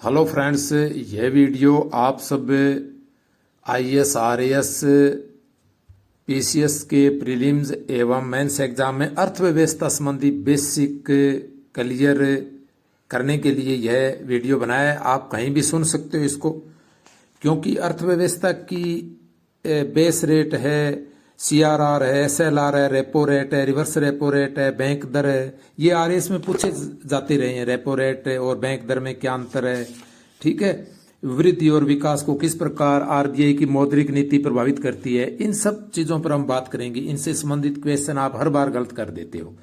Hello friends, यह video आप सब आईएएस, आरएएस, पीसीएस के प्रीलिम्स एवं मेंस एग्जाम में अर्थव्यवस्था संबंधी बेसिक क्लियर करने के लिए यह वीडियो बनाया है। आप कहीं भी सुन सकते हो इसको, क्योंकि अर्थव्यवस्था की बेस रेट है, सीआरआर है, एसएलआर है, रेपो रेट है, रिवर्स रेपो रेट है, बैंक दर है। ये आरएएस में पूछे जाते रहे हैं, रेपो रेट और बैंक दर में क्या अंतर है। ठीक है, वृद्धि और विकास को किस प्रकार आरबीआई की मौद्रिक नीति प्रभावित करती है, इन सब चीजों पर हम बात करेंगे। इनसे संबंधित क्वेश्चन आप हर बार गलत कर देते हो,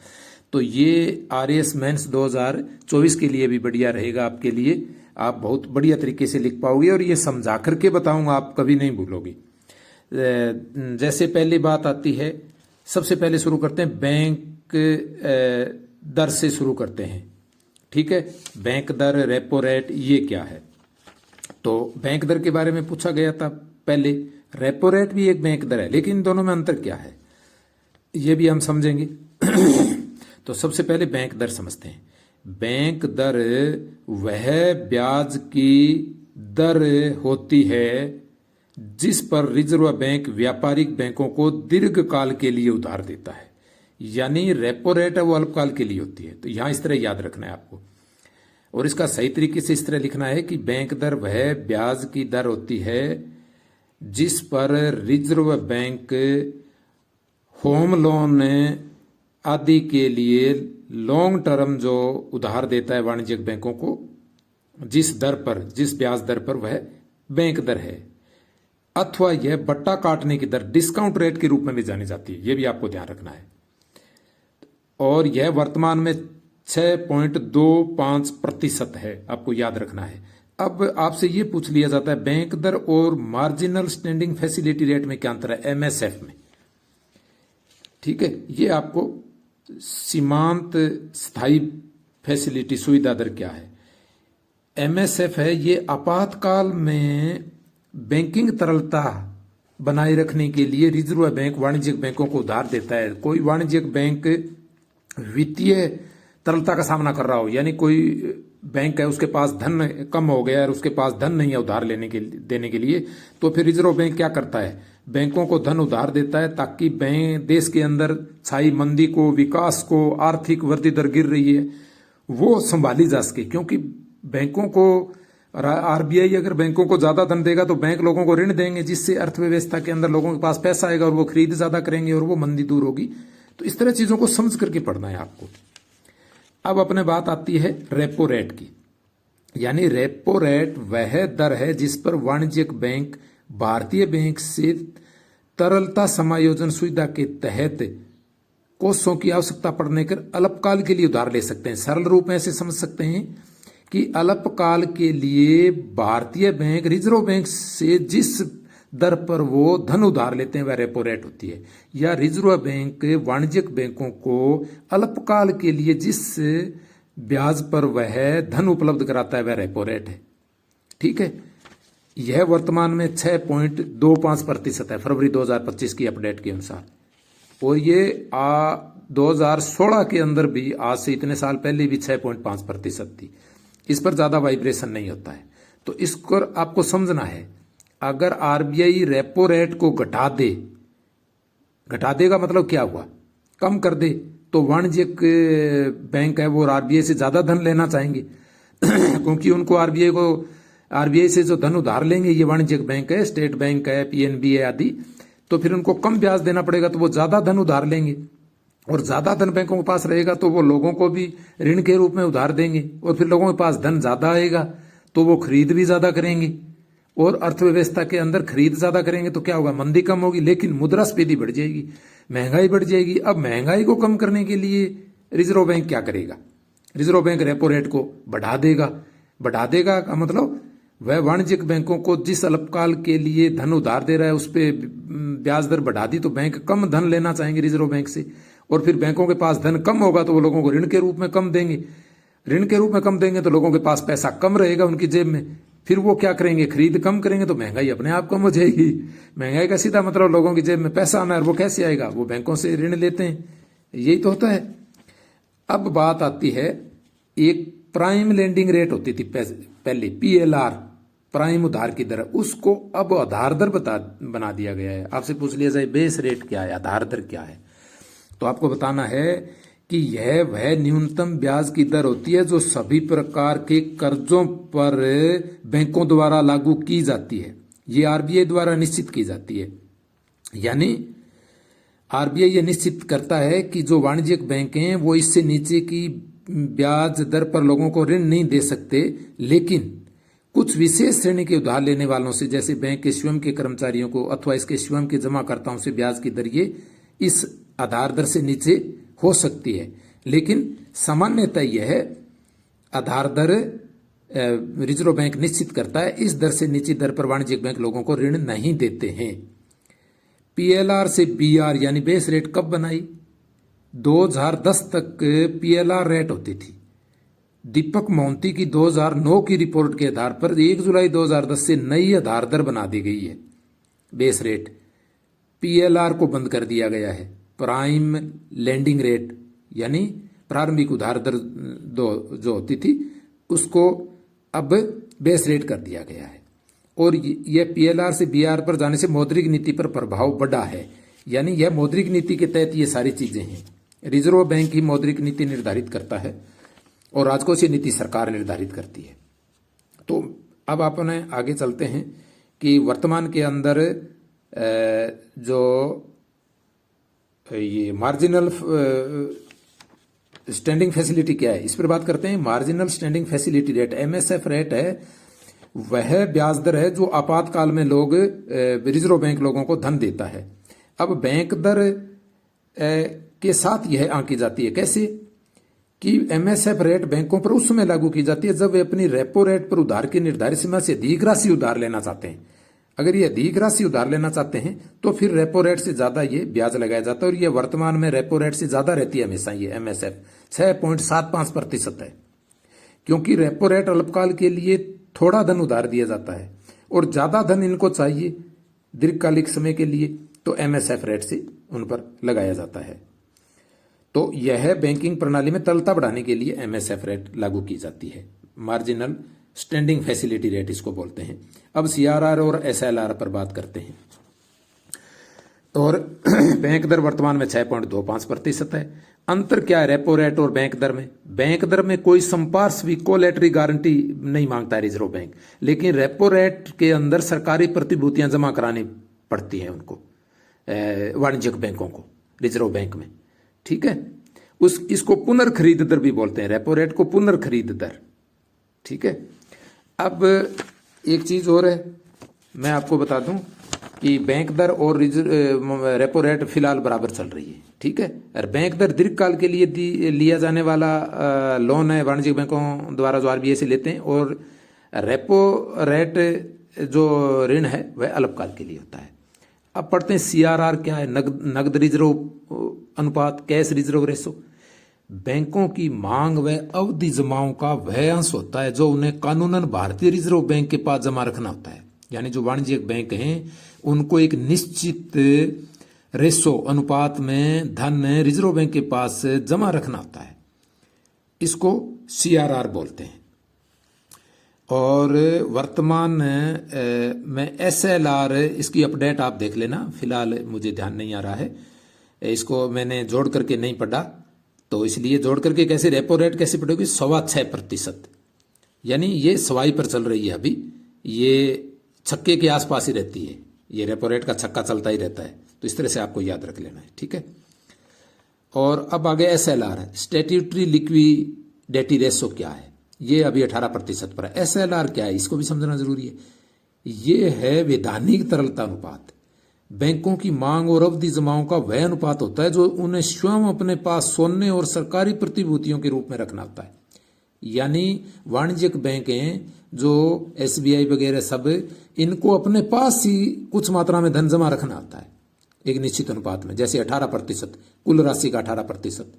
तो ये आरएएस मेंस 2024 के लिए भी बढ़िया रहेगा आपके लिए। आप बहुत बढ़िया तरीके से लिख पाओगे और ये समझा करके बताऊंगा, आप कभी नहीं भूलोगे। जैसे पहली बात आती है, सबसे पहले शुरू करते हैं बैंक दर से शुरू करते हैं। ठीक है, बैंक दर, रेपो रेट, ये क्या है। तो बैंक दर के बारे में पूछा गया था पहले। रेपो रेट भी एक बैंक दर है, लेकिन इन दोनों में अंतर क्या है ये भी हम समझेंगे। तो सबसे पहले बैंक दर समझते हैं। बैंक दर वह ब्याज की दर होती है जिस पर रिजर्व बैंक व्यापारिक बैंकों को दीर्घकाल के लिए उधार देता है। यानी रेपो रेट है वो अल्पकाल के लिए होती है, तो यहां इस तरह याद रखना है आपको। और इसका सही तरीके से इस तरह लिखना है कि बैंक दर वह ब्याज की दर होती है जिस पर रिजर्व बैंक होम लोन आदि के लिए लॉन्ग टर्म जो उधार देता है वाणिज्यिक बैंकों को, जिस दर पर, जिस ब्याज दर पर वह बैंक दर है, अथवा यह बट्टा काटने की दर, डिस्काउंट रेट के रूप में भी जानी जाती है। यह भी आपको ध्यान रखना है। और यह वर्तमान में 6.25% है, आपको याद रखना है। अब आपसे यह पूछ लिया जाता है बैंक दर और मार्जिनल स्टैंडिंग फैसिलिटी रेट में क्या अंतर है, एमएसएफ में। ठीक है, यह आपको सीमांत स्थायी फैसिलिटी सुविधा दर क्या है। एमएसएफ है, ये आपातकाल में बैंकिंग तरलता बनाए रखने के लिए रिजर्व बैंक वाणिज्यिक बैंकों को उधार देता है। कोई वाणिज्यिक बैंक वित्तीय तरलता का सामना कर रहा हो, यानी कोई बैंक है उसके पास धन कम हो गया और उसके पास धन नहीं है उधार देने के लिए, तो फिर रिजर्व बैंक क्या करता है, बैंकों को धन उधार देता है ताकि बैंक देश के अंदर छाई मंदी को, विकास को, आर्थिक वृद्धि दर गिर रही है वो संभाली जा सके। क्योंकि बैंकों को, आरबीआई अगर बैंकों को ज्यादा धन देगा तो बैंक लोगों को ऋण देंगे, जिससे अर्थव्यवस्था के अंदर लोगों के पास पैसा आएगा और वो खरीद ज्यादा करेंगे और वो मंदी दूर होगी। तो इस तरह चीजों को समझ करके पढ़ना है आपको। अब अपने बात आती है रेपो रेट की। यानी रेपो रेट वह दर है जिस पर वाणिज्यिक बैंक भारतीय बैंक से तरलता समायोजन सुविधा के तहत कोषों की आवश्यकता पड़ने पर अल्पकाल के लिए उधार ले सकते हैं। सरल रूप में ऐसे समझ सकते हैं कि अल्पकाल के लिए भारतीय बैंक रिजर्व बैंक से जिस दर पर वो धन उधार लेते हैं वह रेपो रेट होती है। या रिजर्व बैंक वाणिज्यिक बैंकों को अल्पकाल के लिए जिस ब्याज पर वह धन उपलब्ध कराता है वह रेपो रेट है। ठीक है, यह वर्तमान में 6.25% है, फरवरी 2025 की अपडेट के अनुसार। और ये 2016 के अंदर भी, आज से इतने साल पहले भी 6.5% थी। इस पर ज्यादा वाइब्रेशन नहीं होता है। तो इसको आपको समझना है, अगर आरबीआई रेपो रेट को घटा देगा मतलब क्या हुआ, कम कर दे, तो वाणिज्यिक बैंक है वो आरबीआई से ज्यादा धन लेना चाहेंगे। क्योंकि उनको आरबीआई से जो धन उधार लेंगे, ये वाणिज्यिक बैंक है, स्टेट बैंक है, पीएनबी है आदि, तो फिर उनको कम ब्याज देना पड़ेगा, तो वो ज्यादा धन उधार लेंगे। और ज्यादा धन बैंकों के पास रहेगा तो वो लोगों को भी ऋण के रूप में उधार देंगे, और फिर लोगों के पास धन ज्यादा आएगा तो वो खरीद भी ज्यादा करेंगे, और अर्थव्यवस्था के अंदर खरीद ज्यादा करेंगे तो क्या होगा, मंदी कम होगी, लेकिन मुद्रास्फीति बढ़ जाएगी, महंगाई बढ़ जाएगी। अब महंगाई को कम करने के लिए रिजर्व बैंक क्या करेगा, रिजर्व बैंक रेपो रेट को बढ़ा देगा का मतलब वह वाणिज्यिक बैंकों को जिस अल्पकाल के लिए धन उधार दे रहा है उस पर ब्याज दर बढ़ा दी, तो बैंक कम धन लेना चाहेंगे रिजर्व बैंक से, और फिर बैंकों के पास धन कम होगा तो वो लोगों को ऋण के रूप में कम देंगे। ऋण के रूप में कम देंगे तो लोगों के पास पैसा कम रहेगा उनकी जेब में, फिर वो क्या करेंगे, खरीद कम करेंगे, तो महंगाई अपने आप कम हो जाएगी। महंगाई का सीधा मतलब लोगों की जेब में पैसा आना है, और वो कैसे आएगा, वो बैंकों से ऋण लेते हैं, यही तो होता है। अब बात आती है एक प्राइम लेंडिंग रेट होती थी पहले, PLR, प्राइम उधार की दर, उसको अब आधार दर बना दिया गया है। आपसे पूछ लिया जाए बेस रेट क्या है, आधार दर क्या है, तो आपको बताना है कि यह वह न्यूनतम ब्याज की दर होती है जो सभी प्रकार के कर्जों पर बैंकों द्वारा लागू की जाती है। ये RBI द्वारा निश्चित की जाती है। यानी RBI ये निश्चित करता है कि जो वाणिज्यिक बैंक हैं वो इससे नीचे की ब्याज दर पर लोगों को ऋण नहीं दे सकते, लेकिन कुछ विशेष श्रेणी के उधार लेने वालों से, जैसे बैंक के स्वयं के कर्मचारियों को अथवा इसके स्वयं के जमाकर्ताओं से ब्याज की दर ये इस आधार दर से नीचे हो सकती है। लेकिन सामान्यतः यह आधार दर रिजर्व बैंक निश्चित करता है, इस दर से नीचे दर पर वाणिज्यिक बैंक लोगों को ऋण नहीं देते हैं। PLR से BR यानी बेस रेट कब बनाई? 2010 तक PLR रेट होती थी। दीपक मोहंती की 2009 की रिपोर्ट के आधार पर 1 जुलाई 2010 से नई आधार दर बना दी गई है। बेस रेट PLR को बंद कर दिया गया है। प्राइम लेंडिंग रेट यानी प्रारंभिक उधार दर जो होती थी उसको अब बेस रेट कर दिया गया है। और यह PLR से BR पर जाने से मौद्रिक नीति पर प्रभाव बढ़ा है। यानी यह मौद्रिक नीति के तहत ये सारी चीजें हैं। रिजर्व बैंक ही मौद्रिक नीति निर्धारित करता है और राजकोषीय नीति सरकार निर्धारित करती है। तो अब अपने आगे चलते हैं कि वर्तमान के अंदर जो ये मार्जिनल स्टैंडिंग फैसिलिटी क्या है, इस पर बात करते हैं। Marginal standing facility rate MSF rate है, वह ब्याज दर है जो आपातकाल में रिजर्व बैंक लोगों को धन देता है। अब बैंक दर के साथ यह आंकी जाती है। कैसे कि MSF रेट बैंकों पर उस समय लागू की जाती है जब वे अपनी रेपो रेट पर उधार की निर्धारित सीमा से अधिक राशि उधार लेना चाहते हैं। अगर ये अधिक राशि उधार लेना चाहते हैं तो फिर रेपो रेट से ज्यादा ये ब्याज लगाया जाता है, और ये वर्तमान में रेपो रेट से ज्यादा रहती है हमेशा। ये MSF 6.75% है, क्योंकि रेपो रेट अल्पकाल के लिए थोड़ा धन उधार दिया जाता है और ज्यादा धन इनको चाहिए दीर्घकालिक समय के लिए, तो MSF रेट से उन पर लगाया जाता है। तो यह बैंकिंग प्रणाली में तरलता बढ़ाने के लिए MSF रेट लागू की जाती है। मार्जिनल स्टैंडिंग फैसिलिटी रेट इसको बोलते हैं। अब CRR और SLR पर बात करते हैं। और बैंक दर वर्तमान में 6.25% है। अंतर क्या है रेपो रेट और बैंक दर में? बैंक दर में कोई संपार्श्विक कोलैटरल गारंटी नहीं मांगता है रिजर्व बैंक, लेकिन रेपो रेट के अंदर सरकारी प्रतिभूतियां जमा करानी पड़ती हैं उनको, वाणिज्यिक बैंकों को, रिजर्व बैंक में। ठीक है, इसको पुनर्खरीद दर भी बोलते हैं, रेपो रेट को पुनर्खरीद दर। ठीक है, अब एक चीज और है, मैं आपको बता दूं कि बैंक दर और रेपो रेट फिलहाल बराबर चल रही है। ठीक है, और बैंक दर दीर्घकाल के लिए लिया जाने वाला लोन है वाणिज्यिक बैंकों द्वारा जो RBI से लेते हैं, और रेपो रेट जो ऋण है वह अल्पकाल के लिए होता है। अब पढ़ते हैं CRR क्या है, नगद रिजर्व अनुपात, कैश रिजर्व रेशो। बैंकों की मांग व अवधि जमाओं का वह अंश होता है जो उन्हें कानूनन भारतीय रिजर्व बैंक के पास जमा रखना होता है। यानी जो वाणिज्यिक बैंक हैं उनको एक निश्चित रेशो अनुपात में धन रिजर्व बैंक के पास जमा रखना होता है, इसको CRR बोलते हैं। और वर्तमान में SLR, इसकी अपडेट आप देख लेना, फिलहाल मुझे ध्यान नहीं आ रहा है, इसको मैंने जोड़ करके नहीं पढ़ा, तो इसलिए जोड़ करके कैसे रेपो रेट कैसे पड़ेगी, 6.25%, यानी ये सवाई पर चल रही है अभी, ये छक्के के आसपास ही रहती है, ये रेपो रेट का छक्का चलता ही रहता है, तो इस तरह से आपको याद रख लेना है। ठीक है, और अब आगे SLR है, स्टैट्यूटरी लिक्विडिटी रेशो क्या है, ये अभी 18% पर है। SLR क्या है, इसको भी समझना जरूरी है। ये है वैधानिक तरलता अनुपात। बैंकों की मांग और अवधि जमाओं का वह अनुपात होता है जो उन्हें स्वयं अपने पास सोने और सरकारी प्रतिभूतियों के रूप में रखना होता है। यानी वाणिज्यिक बैंक हैं जो SBI वगैरह सब, इनको अपने पास ही कुछ मात्रा में धन जमा रखना होता है एक निश्चित अनुपात में, जैसे 18%, कुल राशि का 18%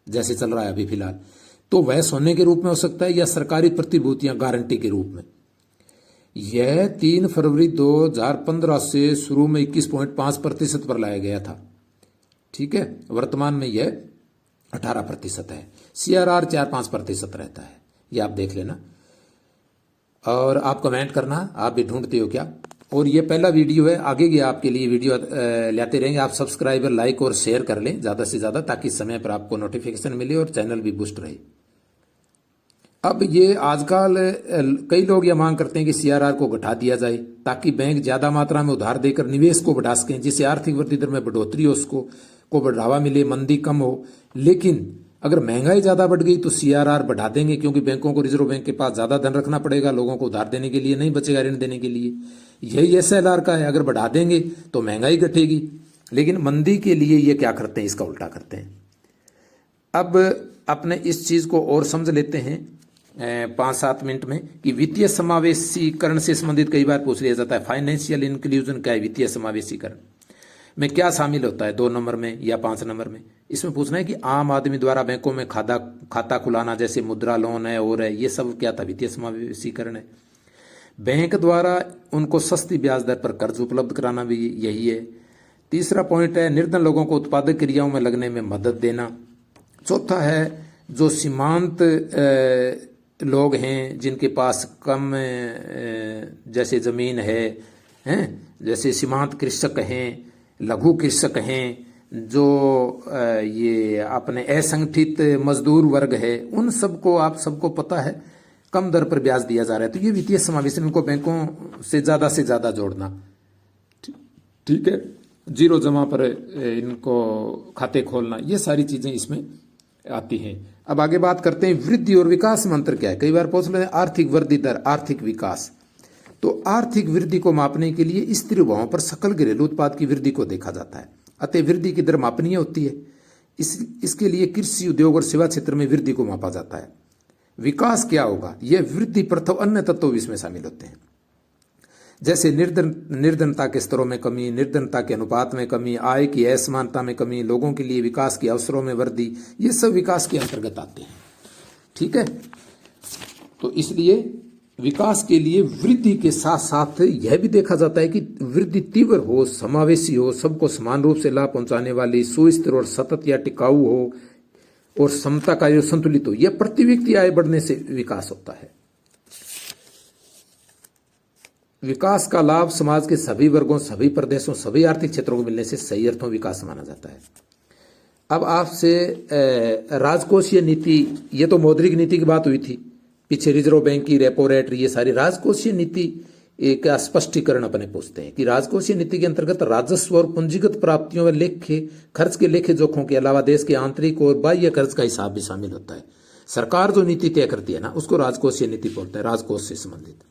जैसे चल रहा है अभी फिलहाल, तो वह सोने के रूप में हो सकता है या सरकारी प्रतिभूतियां गारंटी के रूप में। यह 3 फरवरी 2015 से शुरू में 21.5% पर लाया गया था। ठीक है, वर्तमान में यह 18% है। CRR 4-5% रहता है। ये आप देख लेना और आप कमेंट करना आप भी ढूंढते हो क्या। और ये पहला वीडियो है, आगे की आपके लिए वीडियो लाते रहेंगे। आप सब्सक्राइबर लाइक और शेयर कर लें ज़्यादा से ज़्यादा, ताकि समय पर आपको नोटिफिकेशन मिले और चैनल भी बूस्ट रहे। अब ये आजकल कई लोग ये मांग करते हैं कि सीआरआर को घटा दिया जाए ताकि बैंक ज्यादा मात्रा में उधार देकर निवेश को बढ़ा सकें, जिससे आर्थिक वृद्धि दर में बढ़ोतरी हो, उसको बढ़ावा मिले, मंदी कम हो। लेकिन अगर महंगाई ज्यादा बढ़ गई तो सीआरआर बढ़ा देंगे, क्योंकि बैंकों को रिजर्व बैंक के पास ज्यादा धन रखना पड़ेगा, लोगों को उधार देने के लिए नहीं बचेगा, ऋण देने के लिए। यही एसएलआर का है, अगर बढ़ा देंगे तो महंगाई घटेगी। लेकिन मंदी के लिए ये क्या करते हैं, इसका उल्टा करते हैं। अब अपने इस चीज को और समझ लेते हैं 5-7 मिनट में कि वित्तीय समावेशीकरण से संबंधित कई बार पूछ लिया जाता है। फाइनेंशियल इंक्लूजन क्या है, वित्तीय समावेशीकरण में क्या शामिल होता है, 2 नंबर में या 5 नंबर में। इसमें पूछना है कि आम आदमी द्वारा बैंकों में खाता खुलाना, जैसे मुद्रा लोन है और है, ये सब क्या था, वित्तीय समावेशीकरण है। बैंक द्वारा उनको सस्ती ब्याज दर पर कर्ज उपलब्ध कराना भी यही है। तीसरा पॉइंट है निर्धन लोगों को उत्पादक क्रियाओं में लगने में मदद देना। चौथा है जो सीमांत लोग हैं जिनके पास कम जैसे जमीन है, जैसे सीमांत कृषक हैं, लघु कृषक हैं, जो ये अपने असंगठित मजदूर वर्ग है, उन सबको आप सबको पता है कम दर पर ब्याज दिया जा रहा है। तो ये वित्तीय समावेशन, इनको बैंकों से ज्यादा जोड़ना, ठीक है, जीरो जमा पर इनको खाते खोलना, ये सारी चीजें इसमें आती हैं। अब आगे बात करते हैं वृद्धि और विकास में अंतर क्या है। कई बार पूछ लेते हैं आर्थिक वृद्धि दर, आर्थिक विकास। तो आर्थिक वृद्धि को मापने के लिए स्थिर भावों पर सकल घरेलू उत्पाद की वृद्धि को देखा जाता है, अतः वृद्धि की दर मापनीय होती है। इसके लिए कृषि, उद्योग और सेवा क्षेत्र में वृद्धि को मापा जाता है। विकास क्या होगा, यह वृद्धि प्रथम अन्य तत्व भी इसमें शामिल होते हैं, जैसे निर्धनता के स्तरों में कमी, निर्धनता के अनुपात में कमी, आय की असमानता में कमी, लोगों के लिए विकास के अवसरों में वृद्धि, ये सब विकास के अंतर्गत आते हैं, ठीक है। तो इसलिए विकास के लिए वृद्धि के साथ साथ यह भी देखा जाता है कि वृद्धि तीव्र हो, समावेशी हो, सबको समान रूप से लाभ पहुंचाने वाली, सुस्थिर और सतत या टिकाऊ हो और समता का संतुलित हो। यह प्रति व्यक्ति आय बढ़ने से विकास होता है। विकास का लाभ समाज के सभी वर्गों, सभी प्रदेशों, सभी आर्थिक क्षेत्रों को मिलने से सही अर्थों विकास माना जाता है। अब आपसे राजकोषीय नीति, ये तो मौद्रिक नीति की बात हुई थी, पीछे रिजर्व बैंक की रेपो रेट, ये सारी राजकोषीय नीति का स्पष्टीकरण अपने पूछते हैं कि राजकोषीय नीति के अंतर्गत राजस्व और पूंजीगत प्राप्तियों में लेखे खर्च के लेखे जोखों के अलावा देश के आंतरिक और बाह्य खर्च का हिसाब भी शामिल होता है। सरकार जो नीति तय करती है ना, उसको राजकोषीय नीति बोलते हैं, राजकोष से संबंधित।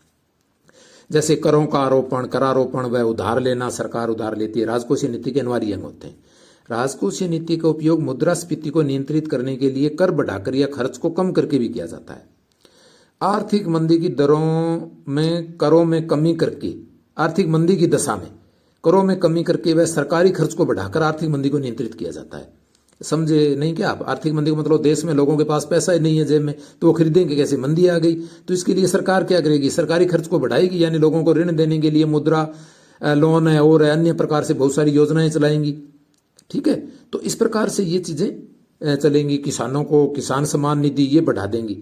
जैसे करों का आरोपण, करारोपण व उधार लेना, सरकार उधार लेती है, राजकोषीय नीति के अनिवार्य अंग होते हैं। राजकोषीय नीति का उपयोग मुद्रास्फीति को नियंत्रित करने के लिए कर बढ़ाकर या खर्च को कम करके भी किया जाता है। आर्थिक मंदी की दरों में करों में कमी करके, आर्थिक मंदी की दशा में करों में कमी करके वह सरकारी खर्च को बढ़ाकर आर्थिक मंदी को नियंत्रित किया जाता है। समझे नहीं क्या आप? आर्थिक मंदी का मतलब देश में लोगों के पास पैसा ही नहीं है जेब में, तो वो खरीदेंगे कैसे? मंदी आ गई, तो इसके लिए सरकार क्या करेगी? सरकारी खर्च को बढ़ाएगी, यानी लोगों को ऋण देने के लिए मुद्रा लोन है और अन्य प्रकार से बहुत सारी योजनाएं चलाएंगी, ठीक है। तो इस प्रकार से ये चीजें चलेंगी। किसानों को किसान सम्मान निधि ये बढ़ा देंगी,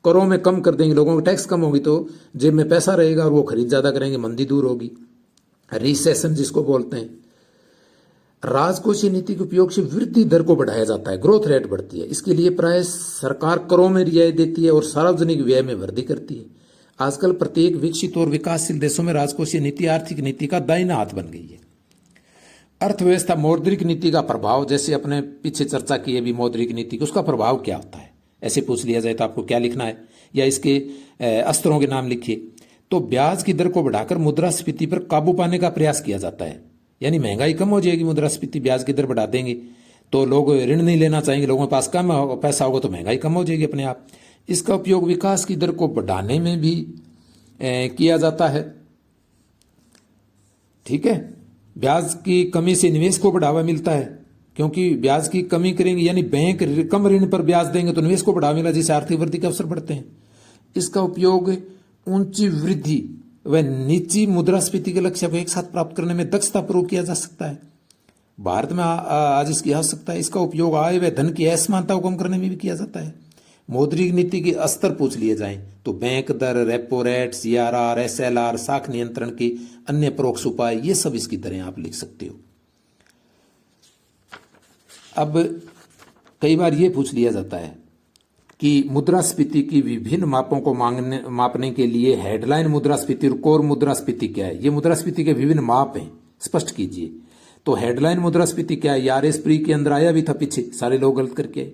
करों में कम कर देंगे, लोगों को टैक्स कम होगी तो जेब में पैसा रहेगा और वो खरीद ज्यादा करेंगे, मंदी दूर होगी। रिसेशन जिसको बोलते हैं। राजकोषीय नीति के उपयोग से वृद्धि दर को बढ़ाया जाता है, ग्रोथ रेट बढ़ती है। इसके लिए प्राय सरकार करों में रियायत देती है और सार्वजनिक व्यय में वृद्धि करती है। आजकल प्रत्येक विकसित और विकासशील देशों में राजकोषीय नीति आर्थिक नीति का दाहिना हाथ बन गई है। अर्थव्यवस्था, मौद्रिक नीति का प्रभाव, जैसे अपने पीछे चर्चा की है भी मौद्रिक नीति की, उसका प्रभाव क्या होता है? ऐसे पूछ लिया जाए तो आपको क्या लिखना है, या इसके अस्त्रों के नाम लिखिए। तो ब्याज की दर को बढ़ाकर मुद्रास्फीति पर काबू पाने का प्रयास किया जाता है, यानी महंगाई कम हो जाएगी, मुद्रास्फीति, ब्याज की दर बढ़ा देंगे तो लोग ऋण नहीं लेना चाहेंगे, लोगों के पास कम पैसा होगा तो महंगाई कम हो जाएगी अपने आप। इसका उपयोग विकास की दर को बढ़ाने में भी किया जाता है, ठीक है। ब्याज की कमी से निवेश को बढ़ावा मिलता है, क्योंकि ब्याज की कमी करेंगे यानी बैंक कम ऋण पर ब्याज देंगे तो निवेश को बढ़ावा मिला, जिससे आर्थिक वृद्धि के अवसर बढ़ते हैं। इसका उपयोग ऊंची वृद्धि व नीची मुद्रास्फीति के लक्ष्य को एक साथ प्राप्त करने में दक्षतापूर्वक किया जा सकता है। भारत में आज इसकी आवश्यकता है। इसका उपयोग आय व धन की असमानता को कम करने में भी किया जाता है। मौद्रिक नीति के स्तर पूछ लिए जाएं तो बैंक दर, रेपो रेट, CRR, SLR, साख नियंत्रण के अन्य परोक्ष उपाय, ये सब इसकी तरह आप लिख सकते हो। अब कई बार ये पूछ लिया जाता है कि मुद्रास्फीति की विभिन्न मापों को मापने के लिए हेडलाइन मुद्रास्फीति और कोर मुद्रास्फीति क्या है। ये मुद्रास्फीति के विभिन्न माप हैं, स्पष्ट कीजिए। तो हेडलाइन मुद्रास्फीति क्या है, RS प्री के अंदर आया भी था पीछे, सारे लोग गलत करके आए।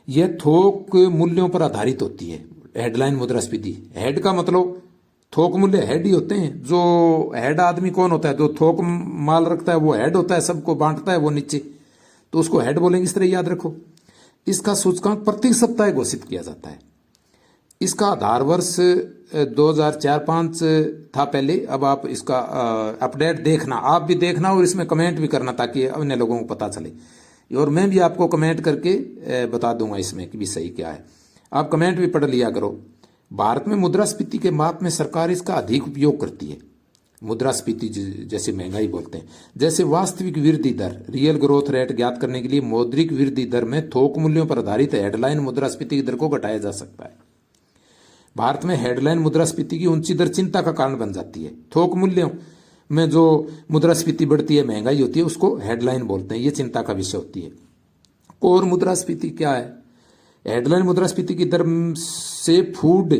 यह थोक मूल्यों पर आधारित होती है हेडलाइन मुद्रास्फीति। हेड का मतलब थोक मूल्य हेड ही होते हैं। जो हेड आदमी कौन होता है, जो थोक माल रखता है वो हेड होता है, सबको बांटता है वो नीचे, तो उसको हेड बोलेंगे, इस तरह याद रखो। इसका सूचकांक प्रति सप्ताह घोषित किया जाता है। इसका आधार वर्ष 2004-05 था पहले। अब आप इसका अपडेट देखना, आप भी देखना और इसमें कमेंट भी करना ताकि अन्य लोगों को पता चले, और मैं भी आपको कमेंट करके बता दूंगा इसमें कि भी सही क्या है। आप कमेंट भी पढ़ लिया करो। भारत में मुद्रास्फीति के माप में सरकार इसका अधिक उपयोग करती है। मुद्रास्फीति जैसे महंगाई बोलते हैं, जैसे वास्तविक वृद्धि दर, रियल ग्रोथ रेट ज्ञात करने के लिए मौद्रिक वृद्धि दर में थोक मूल्यों पर आधारित हेडलाइन मुद्रास्फीति की दर को घटाया जा सकता है। भारत में हेडलाइन मुद्रास्फीति की ऊंची दर चिंता का कारण बन जाती है। थोक मूल्यों में जो मुद्रास्फीति बढ़ती है, महंगाई होती है, उसको हेडलाइन बोलते हैं, ये चिंता का विषय होती है। कोर मुद्रास्फीति क्या है? हेडलाइन मुद्रास्फीति की दर से फूड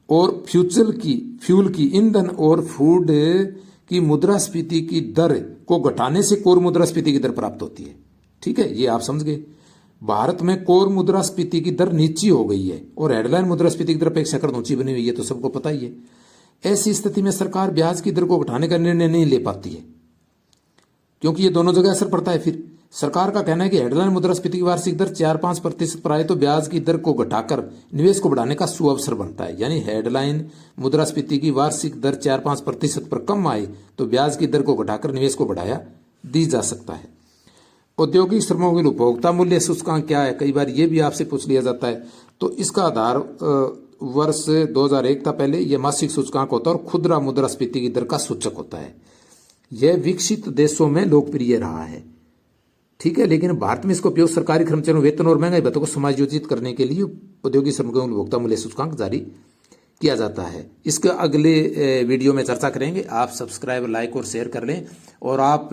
और फ्यूल की ईंधन और फूड की मुद्रास्फीति की दर को घटाने से कोर मुद्रास्फीति की दर प्राप्त होती है। ठीक है, ये आप समझ गए। भारत में कोर मुद्रास्फीति की दर नीची हो गई है और हेडलाइन मुद्रास्फीति की दर अपेक्षाकृत ऊंची बनी हुई है, तो सबको पता ही है। ऐसी स्थिति में सरकार ब्याज की दर को घटाने का निर्णय नहीं ले पाती है, क्योंकि ये दोनों जगह असर पड़ता है। फिर सरकार का कहना है कि हेडलाइन मुद्रास्फीति की वार्षिक दर 4-5% पर आए तो ब्याज की दर को घटाकर निवेश को बढ़ाने का सुअवसर बनता है। यानी हेडलाइन मुद्रास्फीति की वार्षिक दर 4-5% पर कम आए तो ब्याज की दर को घटाकर निवेश को बढ़ाया दी जा सकता है। औद्योगिक श्रमों के उपभोक्ता मूल्य सूचकांक क्या है? कई बार ये भी आपसे पूछ लिया जाता है। तो इसका आधार वर्ष 2001 था पहले। यह मासिक सूचकांक होता है और खुदरा मुद्रास्फीति की दर का सूचक होता है। यह विकसित देशों में लोकप्रिय रहा है। ठीक है, लेकिन भारत में इसका उपयोग सरकारी कर्मचारियों वेतन और महंगाई भत्तों को समायोजित करने के लिए औद्योगिक श्रमिकों उपभोक्ता मूल्य सूचकांक जारी किया जाता है। इसके अगले वीडियो में चर्चा करेंगे। आप सब्सक्राइब, लाइक और शेयर कर लें। और आप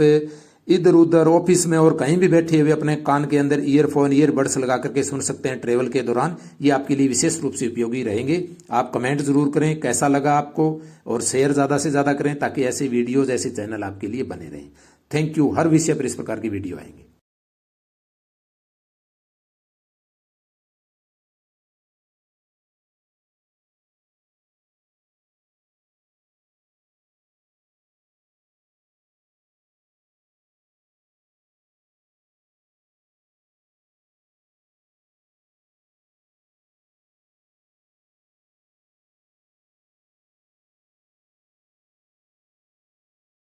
इधर उधर ऑफिस में और कहीं भी बैठे हुए अपने कान के अंदर ईयरफोन, ईयरबड्स लगा करके सुन सकते हैं ट्रेवल के दौरान। ये आपके लिए विशेष रूप से उपयोगी रहेंगे। आप कमेंट जरूर करें कैसा लगा आपको, और शेयर ज्यादा से ज्यादा करें ताकि ऐसे वीडियोज, ऐसे चैनल आपके लिए बने रहें। Thank you. हर विषय पर इस प्रकार की वीडियो आएंगे।